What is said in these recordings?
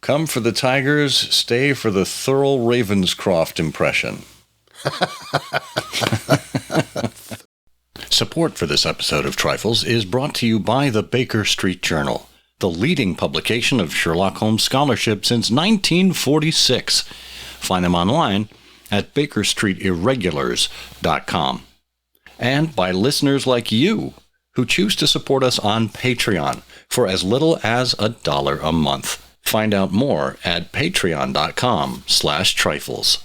Come for the tigers, stay for the thorough Ravenscroft impression. Support for this episode of Trifles is brought to you by the Baker Street Journal, the leading publication of Sherlock Holmes scholarship since 1946. Find them online at bakerstreetirregulars.com. And by listeners like you who choose to support us on Patreon for as little as $1 a month. Find out more at patreon.com/trifles.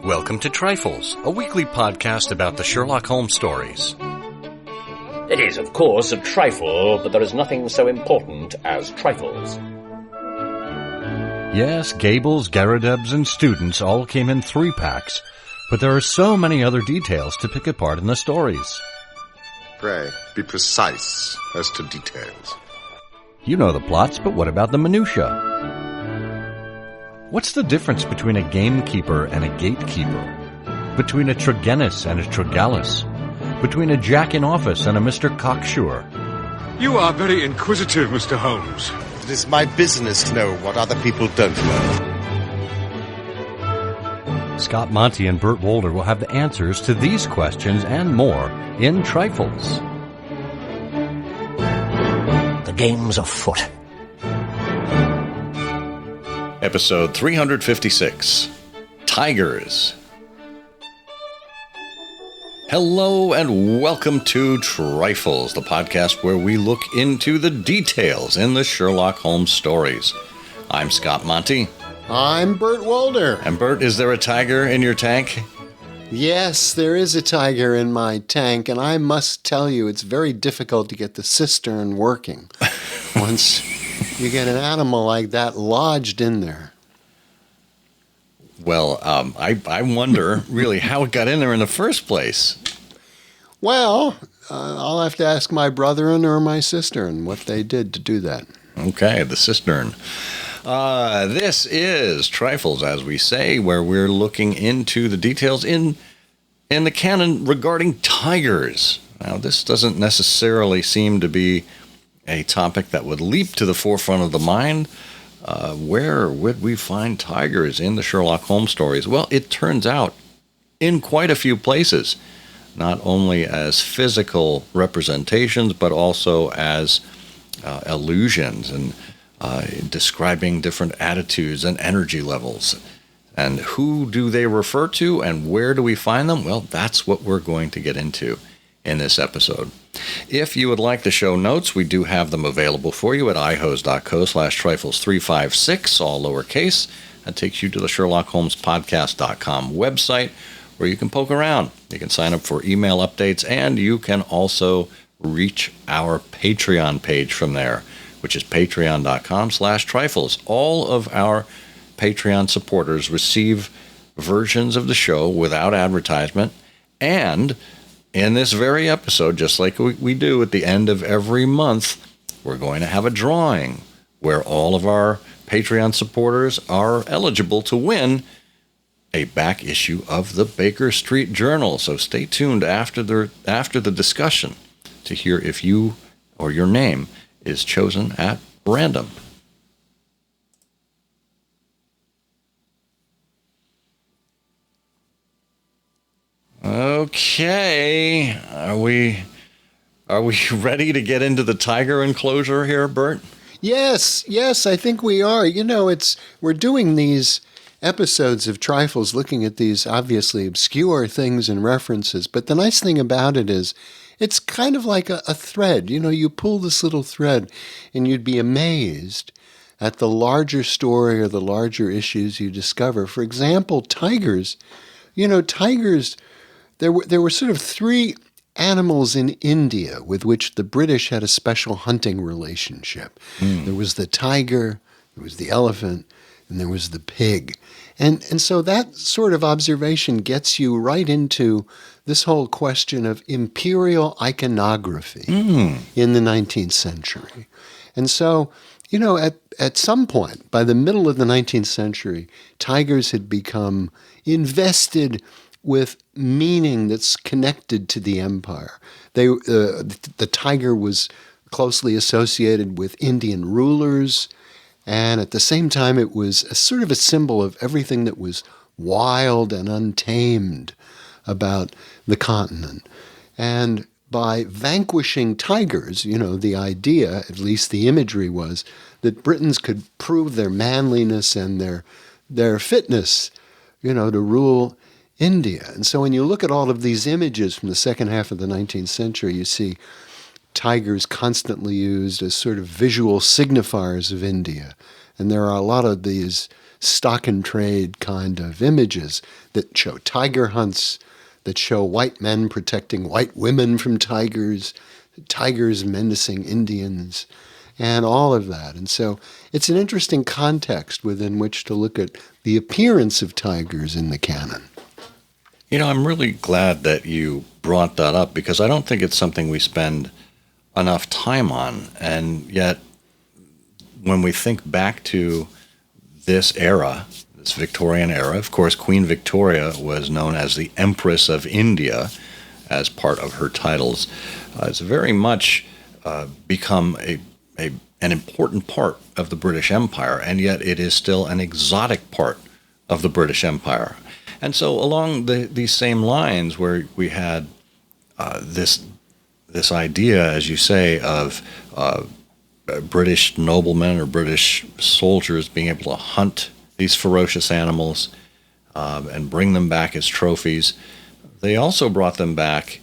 Welcome to Trifles, a weekly podcast about the Sherlock Holmes stories. It is, of course, a trifle, but there is nothing so important as trifles. Yes, Gables, Garridebs, and students all came in 3-packs, but there are so many other details to pick apart in the stories. Pray, be precise as to details. You know the plots, but what about the minutiae? What's the difference between a gamekeeper and a gatekeeper? Between a Tregennis and a Tregallis? Between a Jack in office and a Mr. Cocksure? You are very inquisitive, Mr. Holmes. It is my business to know what other people don't know. Scott Monty and Burt Wolder will have the answers to these questions and more in Trifles. The game's afoot. Episode 356, Tigers. Hello and welcome to Trifles, the podcast where we look into the details in the Sherlock Holmes stories. I'm Scott Monty. I'm Burt Wolder. And Burt, is there a tiger in your tank? Yes, there is a tiger in my tank, and I must tell you, it's very difficult to get the cistern working once you get an animal like that lodged in there. Well, I wonder really how it got in there in the first place. Well, I'll have to ask my brother or my sister what they did to do that. Okay, the cistern. This is Trifles, as we say, where we're looking into the details in the canon regarding tigers. Now, this doesn't necessarily seem to be a topic that would leap to the forefront of the mind. Where would we find tigers in the Sherlock Holmes stories? Well, it turns out in quite a few places, not only as physical representations, but also as illusions and describing different attitudes and energy levels. And who do they refer to and where do we find them? Well, that's what we're going to get into in this episode. If you would like the show notes, we do have them available for you at ihose.co/trifles356, all lowercase. That takes you to the SherlockHolmesPodcast.com website where you can poke around. You can sign up for email updates, and you can also reach our Patreon page from there, which is patreon.com/trifles. All of our Patreon supporters receive versions of the show without advertisement. And in this very episode, just like we do at the end of every month, we're going to have a drawing where all of our Patreon supporters are eligible to win a back issue of the Baker Street Journal. So stay tuned after the discussion to hear if you or your name is chosen at random. Okay, are we ready to get into the tiger enclosure here, Bert? Yes, I think we are. You know, we're doing these episodes of Trifles looking at these obviously obscure things and references, but the nice thing about it is it's kind of like a thread. You know, you pull this little thread and you'd be amazed at the larger story or the larger issues you discover. For example, tigers. You know, tigers, there were sort of 3 animals in India with which the British had a special hunting relationship. There was the tiger, there was the elephant, and there was the pig. And so that sort of observation gets you right into this whole question of imperial iconography in the 19th century. And so, you know, at some point, by the middle of the 19th century, tigers had become invested with meaning that's connected to the empire. The tiger was closely associated with Indian rulers, and at the same time it was a sort of a symbol of everything that was wild and untamed about the continent. And by vanquishing tigers, the idea, at least the imagery was, that Britons could prove their manliness and their fitness, to rule India. And so when you look at all of these images from the second half of the 19th century, you see tigers constantly used as sort of visual signifiers of India. And there are a lot of these stock and trade kind of images that show tiger hunts, that show white men protecting white women from tigers, tigers menacing Indians, and all of that. And so it's an interesting context within which to look at the appearance of tigers in the canon. I'm really glad that you brought that up, because I don't think it's something we spend enough time on. And yet, when we think back to this era, this Victorian era, of course, Queen Victoria was known as the Empress of India as part of her titles. It's very much become an important part of the British Empire, and yet it is still an exotic part of the British Empire. And so along these same lines, where we had this idea, as you say, of British noblemen or British soldiers being able to hunt these ferocious animals and bring them back as trophies, they also brought them back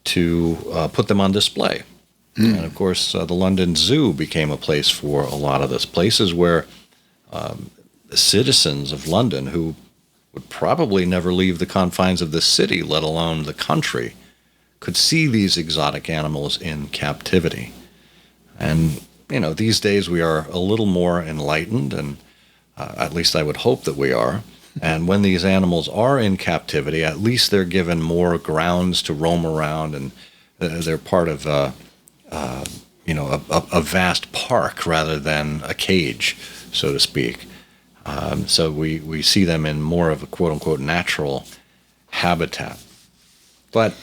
to put them on display. And of course, the London Zoo became a place for a lot of this, places where citizens of London who would probably never leave the confines of the city, let alone the country, could see these exotic animals in captivity. And, these days we are a little more enlightened, and at least I would hope that we are. And when these animals are in captivity, at least they're given more grounds to roam around, and they're part of a vast park rather than a cage, so to speak. So we see them in more of a quote-unquote natural habitat. But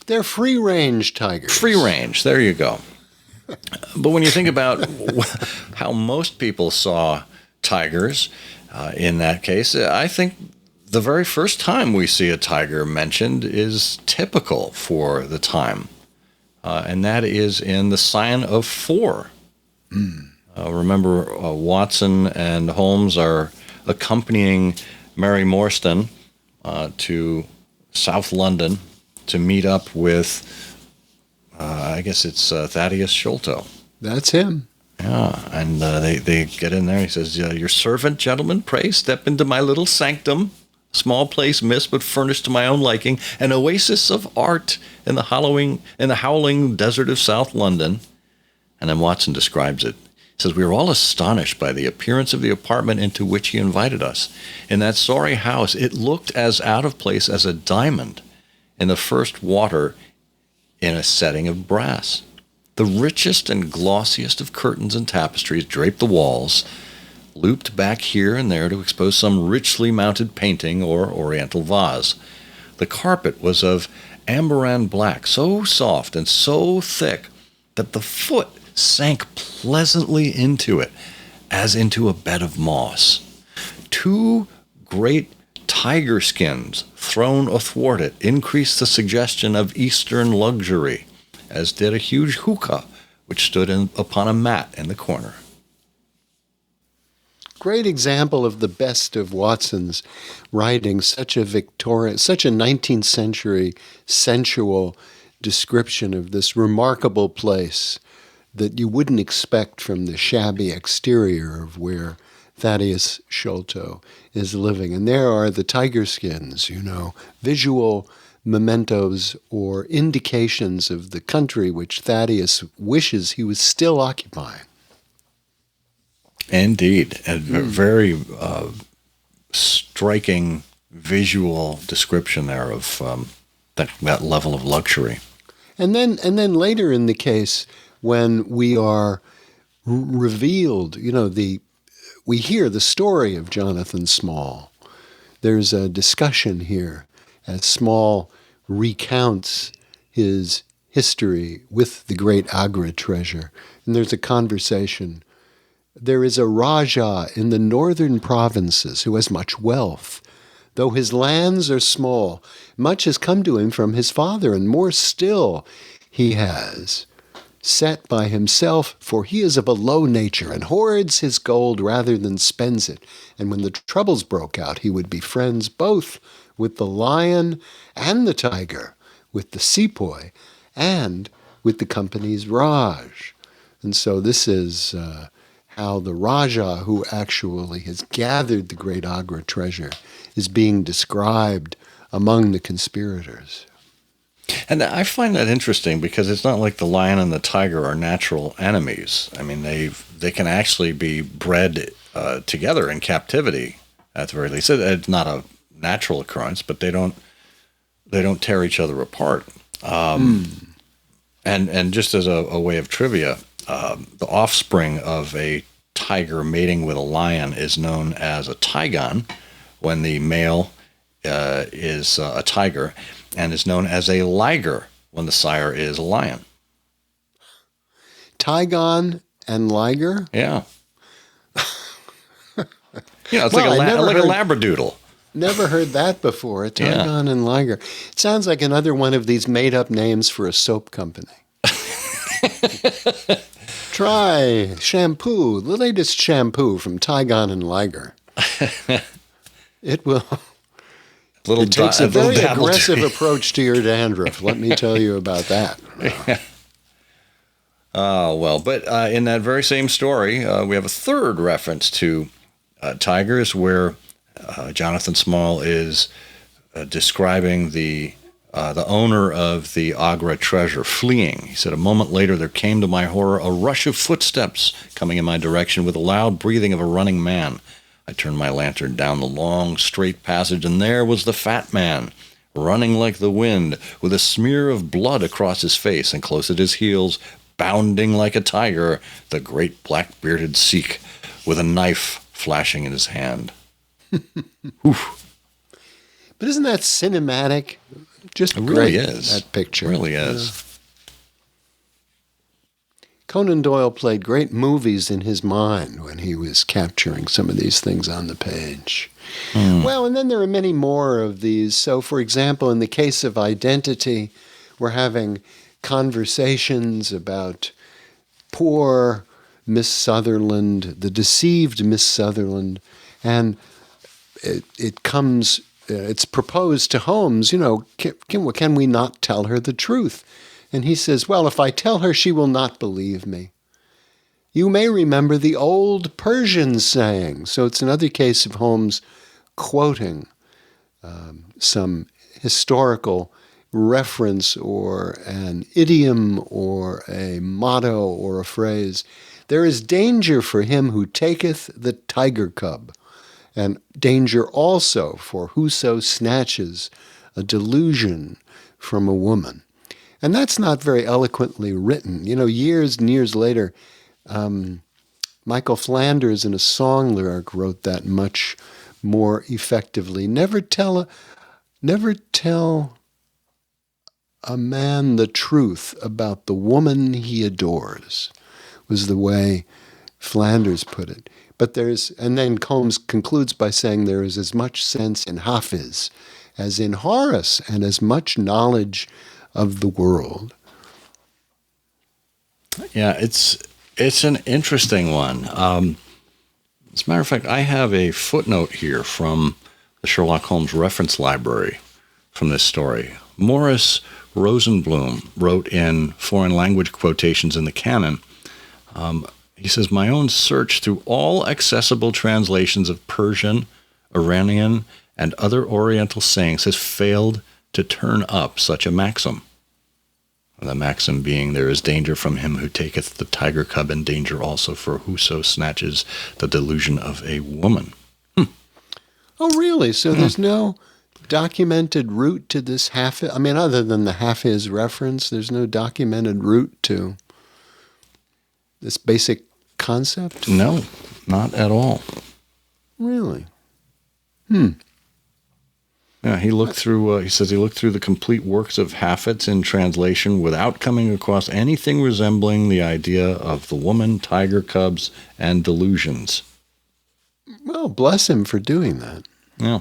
they're free-range tigers. Free range, there you go. But when you think about how most people saw tigers in that case, I think the very first time we see a tiger mentioned is typical for the time. And that is in the Sign of Four. Remember, Watson and Holmes are accompanying Mary Morstan to South London to meet up with, I guess it's Thaddeus Sholto. That's him. Yeah, and they get in there. He says, "Your servant, gentlemen, pray step into my little sanctum. Small place, miss, but furnished to my own liking, an oasis of art in the howling desert of South London." And then Watson describes it. He says, "We were all astonished by the appearance of the apartment into which he invited us. In that sorry house, it looked as out of place as a diamond in the first water in a setting of brass. The richest and glossiest of curtains and tapestries draped the walls, looped back here and there to expose some richly mounted painting or oriental vase. The carpet was of amberan black, so soft and so thick that the foot sank pleasantly into it, as into a bed of moss. 2 great tiger skins thrown athwart it increased the suggestion of Eastern luxury, as did a huge hookah which stood upon a mat in the corner." Great example of the best of Watson's writing, such a 19th century sensual description of this remarkable place that you wouldn't expect from the shabby exterior of where Thaddeus Sholto is living. And there are the tiger skins, visual mementos or indications of the country which Thaddeus wishes he was still occupying. Indeed, a very striking visual description there of that level of luxury. And then later in the case, when we are revealed, we hear the story of Jonathan Small. There's a discussion here as Small recounts his history with the great Agra treasure. And there's a conversation. There is a Raja in the northern provinces who has much wealth. Though his lands are small, much has come to him from his father, and more still he has set by himself, for he is of a low nature, and hoards his gold rather than spends it. And when the troubles broke out, he would be friends both with the lion and the tiger, with the sepoy, and with the company's Raj. And so this is how the Raja, who actually has gathered the great Agra treasure, is being described among the conspirators. And I find that interesting because it's not like the lion and the tiger are natural enemies. I mean, they can actually be bred together in captivity, at the very least. It's not a natural occurrence, but they don't tear each other apart. And just as a way of trivia, the offspring of a tiger mating with a lion is known as a tigon, when the male is a tiger, and is known as a liger when the sire is a lion. Tigon and liger? Yeah. It's like a labradoodle. Never heard that before, a tigon and liger. It sounds like another one of these made-up names for a soap company. Try shampoo, the latest shampoo from Tigon and Liger. It will... It takes a very aggressive approach to your dandruff. Let me tell you about that. But in that very same story, we have a third reference to tigers, where Jonathan Small is describing the owner of the Agra treasure fleeing. He said, "A moment later, there came to my horror a rush of footsteps coming in my direction with a loud breathing of a running man. I turned my lantern down the long, straight passage, and there was the fat man, running like the wind, with a smear of blood across his face, and close at his heels, bounding like a tiger, the great black-bearded Sikh, with a knife flashing in his hand." Oof. But isn't that cinematic? Just it really great, is. That picture. It really is. Yeah. Conan Doyle played great movies in his mind when he was capturing some of these things on the page. Well, and then there are many more of these. So, for example, in the case of identity, we're having conversations about poor Miss Sutherland, the deceived Miss Sutherland, and it's proposed to Holmes, can we not tell her the truth? And he says, well, if I tell her, she will not believe me. You may remember the old Persian saying. So it's another case of Holmes quoting some historical reference or an idiom or a motto or a phrase. There is danger for him who taketh the tiger cub, and danger also for whoso snatches a delusion from a woman. And that's not very eloquently written. Years and years later, Michael Flanders in a song lyric wrote that much more effectively. Never tell a man the truth about the woman he adores, was the way Flanders put it. And then Holmes concludes by saying there is as much sense in Hafiz as in Horace, and as much knowledge of the world. Yeah, it's an interesting one. As a matter of fact, I have a footnote here from the Sherlock Holmes reference library from this story. Morris Rosenblum wrote in foreign language quotations in the canon, he says, "My own search through all accessible translations of Persian, Iranian, and other Oriental sayings has failed to turn up such a maxim." The maxim being, there is danger from him who taketh the tiger cub, and danger also for whoso snatches the delusion of a woman. Oh, really? So there's no documented route to this other than the Hafiz reference, there's no documented route to this basic concept? No, not at all. Really? Yeah, he looked through. He says he looked through the complete works of Hafett's in translation without coming across anything resembling the idea of the woman, tiger cubs, and delusions. Well, bless him for doing that. Yeah.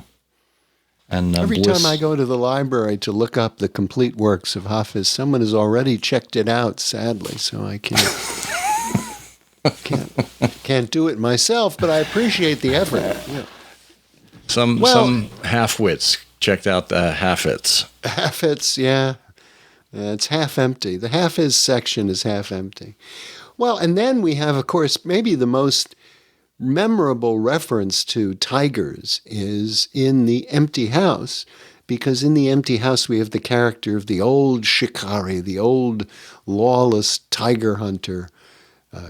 And every time I go to the library to look up the complete works of Hafiz, someone has already checked it out. Sadly, so I can't do it myself. But I appreciate the effort. Yeah. Some half-wits checked out the half-its. Half-its, yeah. It's half empty. The half-is section is half empty. Well, and then we have, of course, maybe the most memorable reference to tigers is in The Empty House, because in The Empty House we have the character of the old shikari, the old lawless tiger hunter,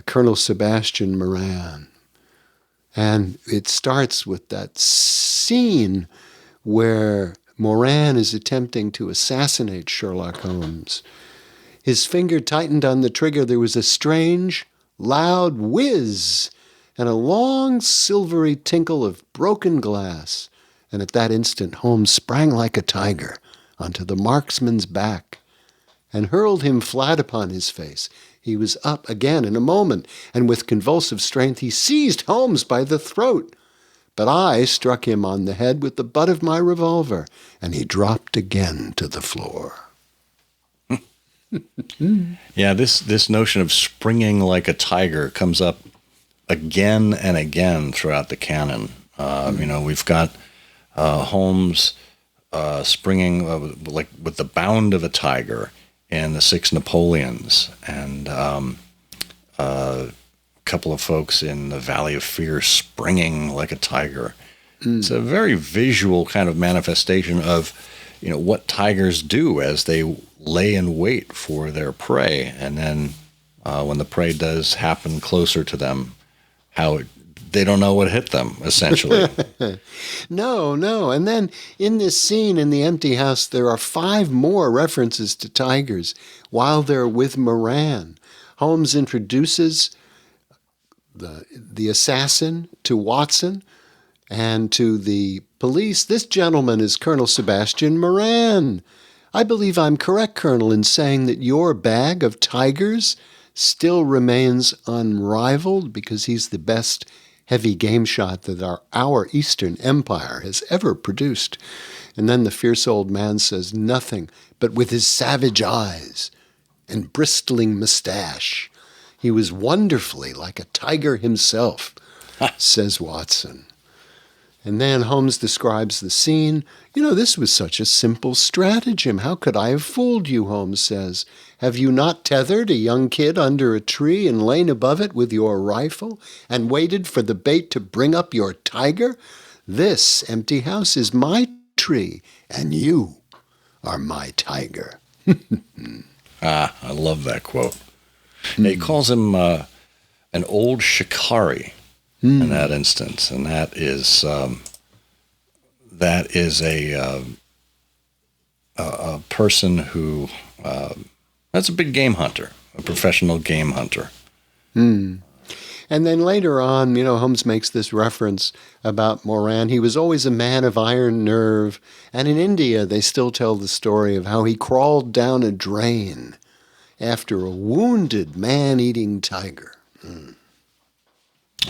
Colonel Sebastian Moran. And it starts with that scene where Moran is attempting to assassinate Sherlock Holmes. His finger tightened on the trigger. There was a strange, loud whiz and a long, silvery tinkle of broken glass. And at that instant, Holmes sprang like a tiger onto the marksman's back and hurled him flat upon his face. He was up again in a moment, and with convulsive strength he seized Holmes by the throat. But I struck him on the head with the butt of my revolver, and he dropped again to the floor. Yeah, this notion of springing like a tiger comes up again and again throughout the canon. We've got Holmes springing like with the bound of a tiger in the Six Napoleons, and a couple of folks in the Valley of Fear springing like a tiger. It's a very visual kind of manifestation of, what tigers do as they lay in wait for their prey, and then when the prey does happen closer to them, how they don't know what hit them, essentially. No. And then in this scene in The Empty House, there are 5 more references to tigers while they're with Moran. Holmes introduces the assassin to Watson and to the police. This gentleman is Colonel Sebastian Moran. I believe I'm correct, Colonel, in saying that your bag of tigers still remains unrivaled because he's the best heavy game shot that our Eastern Empire has ever produced. And then the fierce old man says nothing, but with his savage eyes and bristling mustache, he was wonderfully like a tiger himself, says Watson. And then Holmes describes the scene. This was such a simple stratagem. How could I have fooled you, Holmes says. Have you not tethered a young kid under a tree and lain above it with your rifle and waited for the bait to bring up your tiger? This empty house is my tree, and you are my tiger. I love that quote. He calls him an old shikari in that instance, and that is a person who that's a big game hunter, a professional game hunter. And then later on, Holmes makes this reference about Moran. He was always a man of iron nerve, and in India they still tell the story of how he crawled down a drain after a wounded man-eating tiger.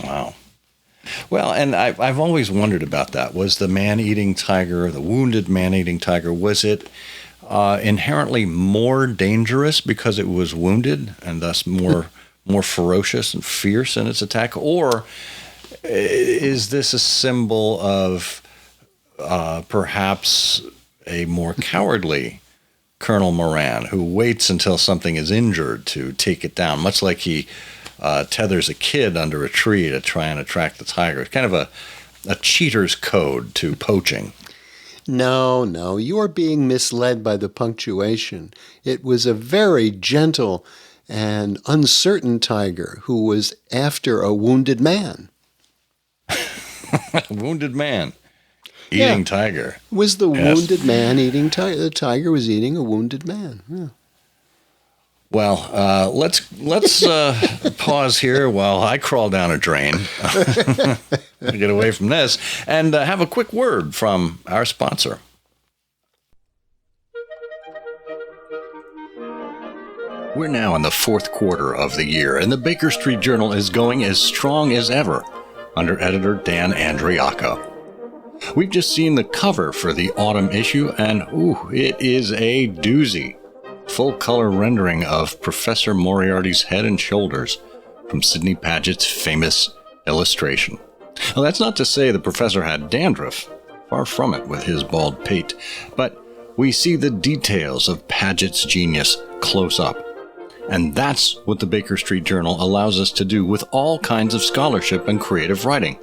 Wow. Well, and I've always wondered about that. Was the man-eating tiger, the wounded man-eating tiger, was it inherently more dangerous because it was wounded and thus more ferocious and fierce in its attack? Or is this a symbol of perhaps a more cowardly Colonel Moran who waits until something is injured to take it down, much like he tethers a kid under a tree to try and attract the tiger? It's kind of a cheater's code to poaching. No, you're being misled by the punctuation. It was a very gentle and uncertain tiger who was after a wounded man. Wounded man eating tiger. Was the wounded man eating tiger? The tiger was eating a wounded man. Yeah. Well, let's pause here while I crawl down a drain to get away from this and have a quick word from our sponsor. We're now in the fourth quarter of the year, and the Baker Street Journal is going as strong as ever under editor Dan Andriacco. We've just seen the cover for the autumn issue, and it is a doozy. Full-color rendering of Professor Moriarty's head and shoulders from Sidney Paget's famous illustration. Now, that's not to say the professor had dandruff. Far from it with his bald pate. But we see the details of Paget's genius close up. And that's what the Baker Street Journal allows us to do with all kinds of scholarship and creative writing,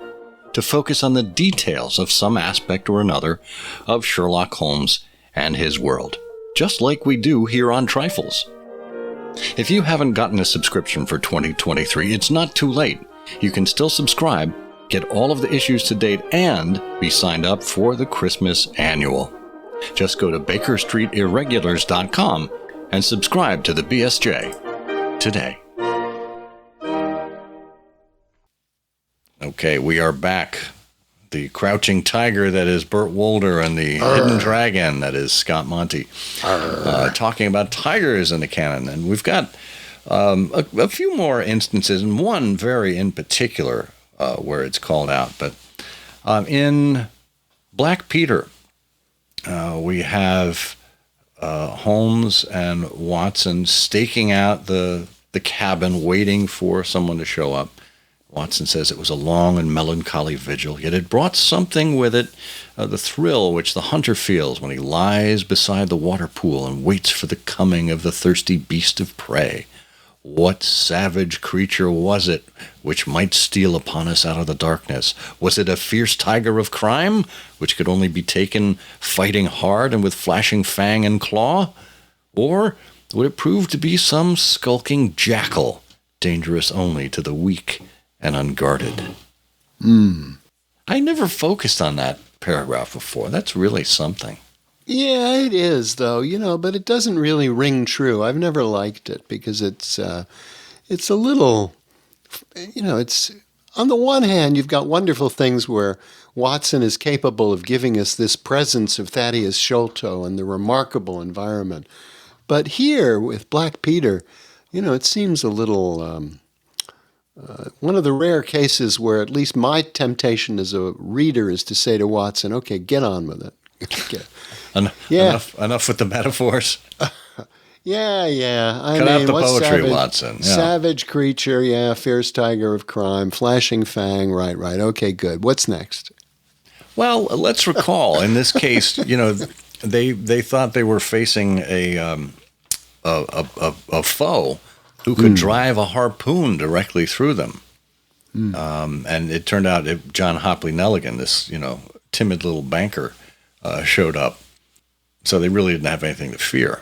to focus on the details of some aspect or another of Sherlock Holmes and his world, just like we do here on Trifles. If you haven't gotten a subscription for 2023, it's not too late. You can still subscribe, get all of the issues to date, and be signed up for the Christmas annual. Just go to BakerStreetIrregulars.com and subscribe to the BSJ today. Okay, we are back. The Crouching Tiger, that is Burt Wolder, and the Hidden Dragon, that is Scott Monty, talking about tigers in the canon. And we've got a few more instances, and one very in particular where it's called out. But in Black Peter, we have Holmes and Watson staking out the cabin, waiting for someone to show up. Watson says it was a long and melancholy vigil, yet it brought something with it, the thrill which the hunter feels when he lies beside the water pool and waits for the coming of the thirsty beast of prey. What savage creature was it which might steal upon us out of the darkness? Was it a fierce tiger of crime, which could only be taken fighting hard and with flashing fang and claw? Or would it prove to be some skulking jackal, dangerous only to the weak and unguarded? I never focused on that paragraph before. That's really something. Yeah, it is, though, but it doesn't really ring true. I've never liked it because it's a little, it's, on the one hand, you've got wonderful things where Watson is capable of giving us this presence of Thaddeus Sholto and the remarkable environment. But here, with Black Peter, it seems a little, one of the rare cases where at least my temptation as a reader is to say to Watson, okay, get on with it. Enough with the metaphors. Yeah. Cut out the poetry, Watson. Yeah. Savage creature, fierce tiger of crime, flashing fang, right. Okay, good. What's next? Well, let's recall, in this case, they thought they were facing a foe who could drive a harpoon directly through them. And it turned out John Hopley Nelligan, this, timid little banker, showed up. So they really didn't have anything to fear.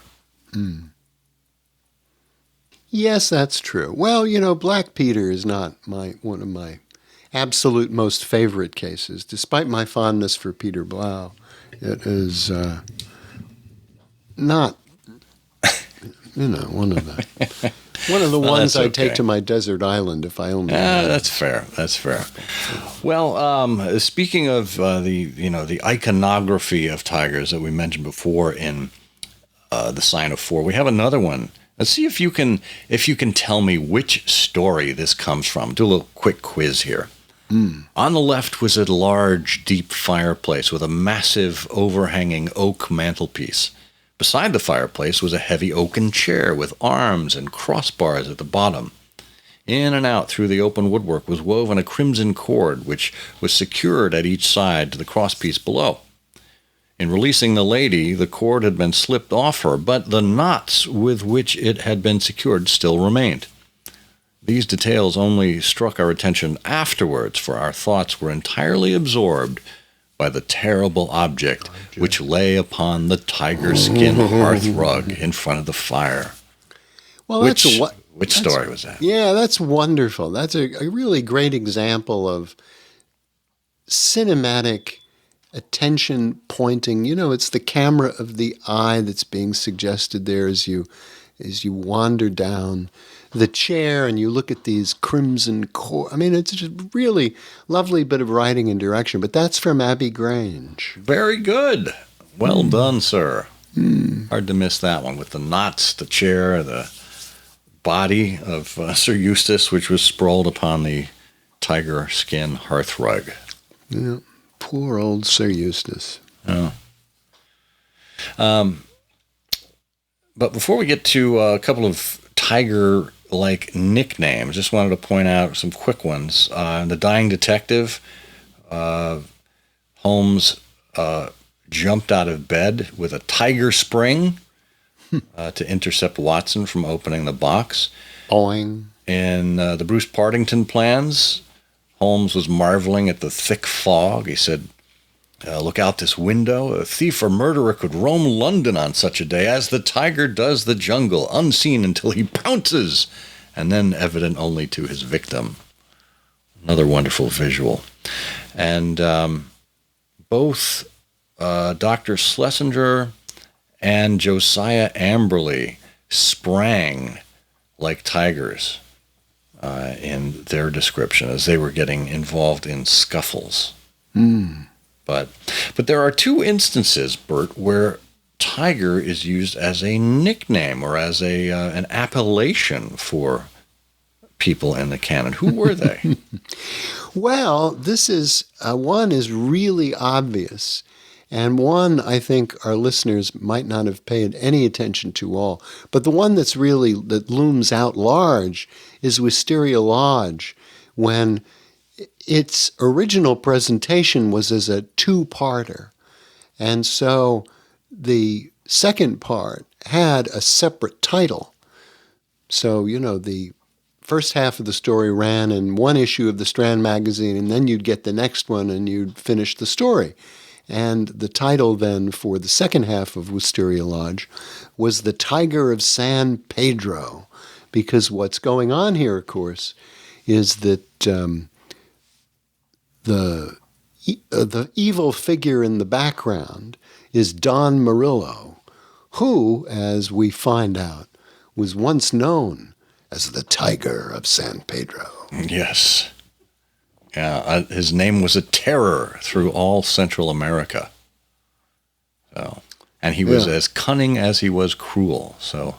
Yes, that's true. Well, Black Peter is not one of my absolute most favorite cases. Despite my fondness for Peter Blau, it is not, one of the ones I take to my desert island if I only. That's fair. Well, speaking of the iconography of tigers that we mentioned before in the Sign of Four, we have another one. Let's see if you can tell me which story this comes from. Do a little quick quiz here. On the left was a large, deep fireplace with a massive, overhanging oak mantelpiece. Beside the fireplace was a heavy oaken chair with arms and crossbars at the bottom. In and out through the open woodwork was woven a crimson cord, which was secured at each side to the crosspiece below. In releasing the lady, the cord had been slipped off her, but the knots with which it had been secured still remained. These details only struck our attention afterwards, for our thoughts were entirely absorbed by the terrible object which lay upon the tiger skin hearth rug in front of the fire. Well, which story was that? Yeah, that's wonderful. That's a really great example of cinematic attention pointing. It's the camera of the eye that's being suggested there as you wander down the chair and you look at these crimson cord. I mean, it's just really lovely bit of writing and direction. But that's from Abbey Grange. Very good. Well done, sir. Hard to miss that one with the knots, the chair, the body of Sir Eustace, which was sprawled upon the tiger skin hearthrug. Yeah, poor old Sir Eustace. Oh. But before we get to a couple of tiger-like nicknames, just wanted to point out some quick ones. The Dying Detective, Holmes jumped out of bed with a tiger spring to intercept Watson from opening the box. Boing. In the Bruce Partington plans, Holmes was marveling at the thick fog. He said, look out this window. A thief or murderer could roam London on such a day as the tiger does the jungle, unseen until he pounces, and then evident only to his victim. Another wonderful visual. And both Dr. Schlesinger and Josiah Amberley sprang like tigers in their description as they were getting involved in scuffles. But there are two instances, Bert, where tiger is used as a nickname or as an appellation for people in the canon. Who were they? Well, this is one is really obvious, and one I think our listeners might not have paid any attention to all. But the one that looms out large is Wisteria Lodge, when its original presentation was as a two-parter. And so the second part had a separate title. So, the first half of the story ran in one issue of the Strand magazine, and then you'd get the next one and you'd finish the story. And the title then for the second half of Wisteria Lodge was The Tiger of San Pedro, because what's going on here, of course, is that the evil figure in the background is Don Murillo, who, as we find out, was once known as the Tiger of San Pedro. Yes. Yeah, his name was a terror through all Central America. So, and he was as cunning as he was cruel. So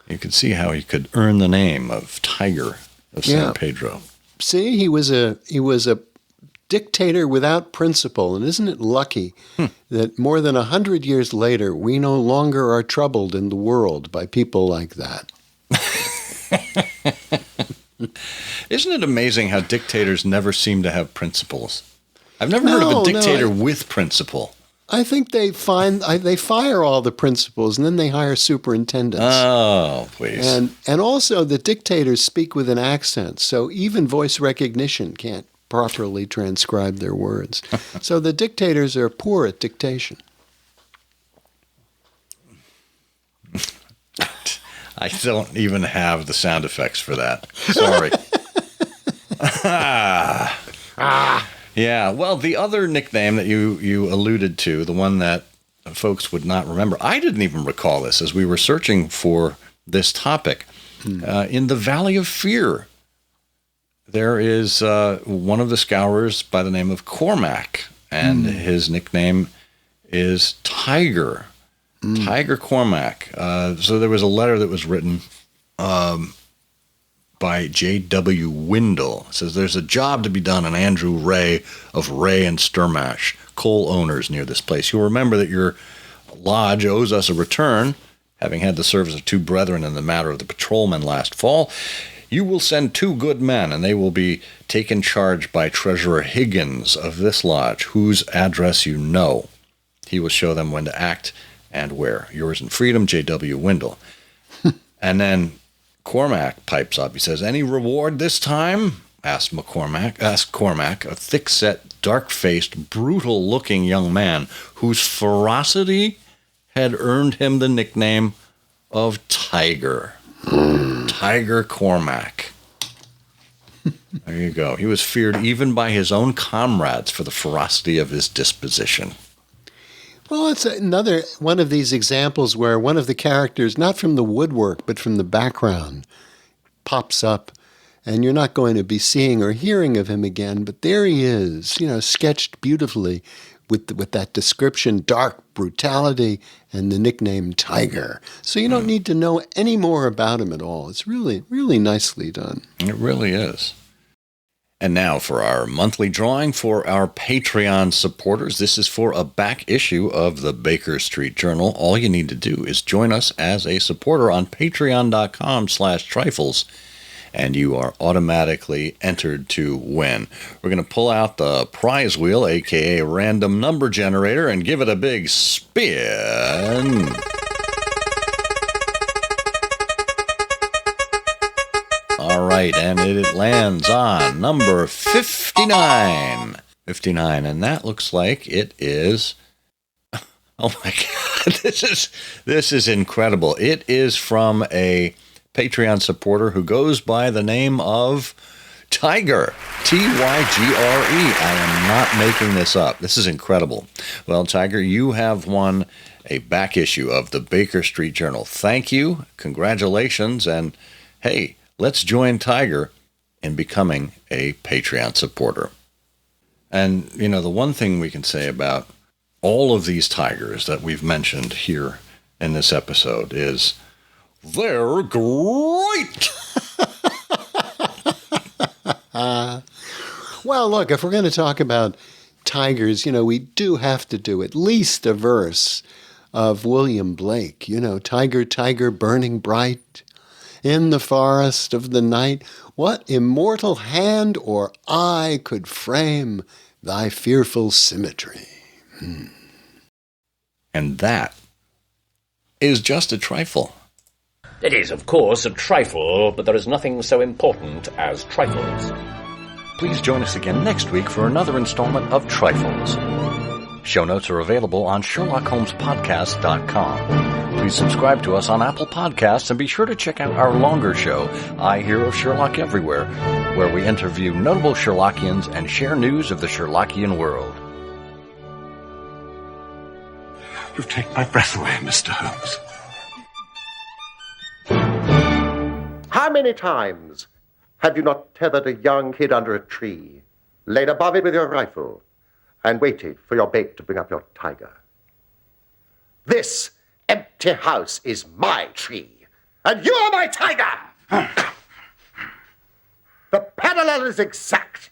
you could see how he could earn the name of Tiger of San Pedro. See, he was a dictator without principle, and isn't it lucky that more than 100 years later, we no longer are troubled in the world by people like that? Isn't it amazing how dictators never seem to have principles? I've never heard of a dictator with principle. I think they fire all the principals and then they hire superintendents. Oh, please. And also the dictators speak with an accent, so even voice recognition can't properly transcribe their words. So the dictators are poor at dictation. I don't even have the sound effects for that. Sorry. Yeah, well, the other nickname that you alluded to, the one that folks would not remember, I didn't even recall this as we were searching for this topic. In the Valley of Fear, there is one of the scourers by the name of Cormac, and his nickname is Tiger. Tiger Cormac. So there was a letter that was written by J.W. Windle. It says, there's a job to be done on Andrew Ray of Ray and Sturmash, coal owners near this place. You'll remember that your lodge owes us a return, having had the service of two brethren in the matter of the patrolmen last fall. You will send 2 good men, and they will be taken charge by Treasurer Higgins of this lodge, whose address you know. He will show them when to act and where. Yours in freedom, J.W. Windle. And then Cormac pipes up. He says, any reward this time? Asked Cormac, a thick-set, dark-faced, brutal-looking young man whose ferocity had earned him the nickname of Tiger. Tiger Cormac. There you go. He was feared even by his own comrades for the ferocity of his disposition. Well, it's another one of these examples where one of the characters, not from the woodwork, but from the background, pops up, and you're not going to be seeing or hearing of him again, but there he is, sketched beautifully with that description, dark brutality, and the nickname Tiger. So you don't need to know any more about him at all. It's really, really nicely done. It really is. And now for our monthly drawing for our Patreon supporters. This is for a back issue of the Baker Street Journal. All you need to do is join us as a supporter on patreon.com/trifles, and you are automatically entered to win. We're going to pull out the prize wheel, aka random number generator, and give it a big spin. All right, and it lands on number 59. 59, and that looks like it is... Oh my God, this is incredible. It is from a Patreon supporter who goes by the name of Tiger, Tygre. I am not making this up. This is incredible. Well, Tiger, you have won a back issue of the Baker Street Journal. Thank you, congratulations, and hey, let's join Tiger in becoming a Patreon supporter. And, you know, the one thing we can say about all of these tigers that we've mentioned here in this episode is they're great! Well, look, if we're going to talk about tigers, you know, we do have to do at least a verse of William Blake. You know, tiger, tiger, burning bright in the forest of the night, what immortal hand or eye could frame thy fearful symmetry? And that is just a trifle. It is, of course, a trifle, but there is nothing so important as trifles. Please join us again next week for another installment of Trifles. Show notes are available on SherlockHolmesPodcast.com. Please subscribe to us on Apple Podcasts and be sure to check out our longer show, I Hear of Sherlock Everywhere, where we interview notable Sherlockians and share news of the Sherlockian world. You've taken my breath away, Mr. Holmes. How many times have you not tethered a young kid under a tree, laid above it with your rifle, and waited for your bait to bring up your tiger? This empty house is my tree, and you are my tiger! The parallel is exact.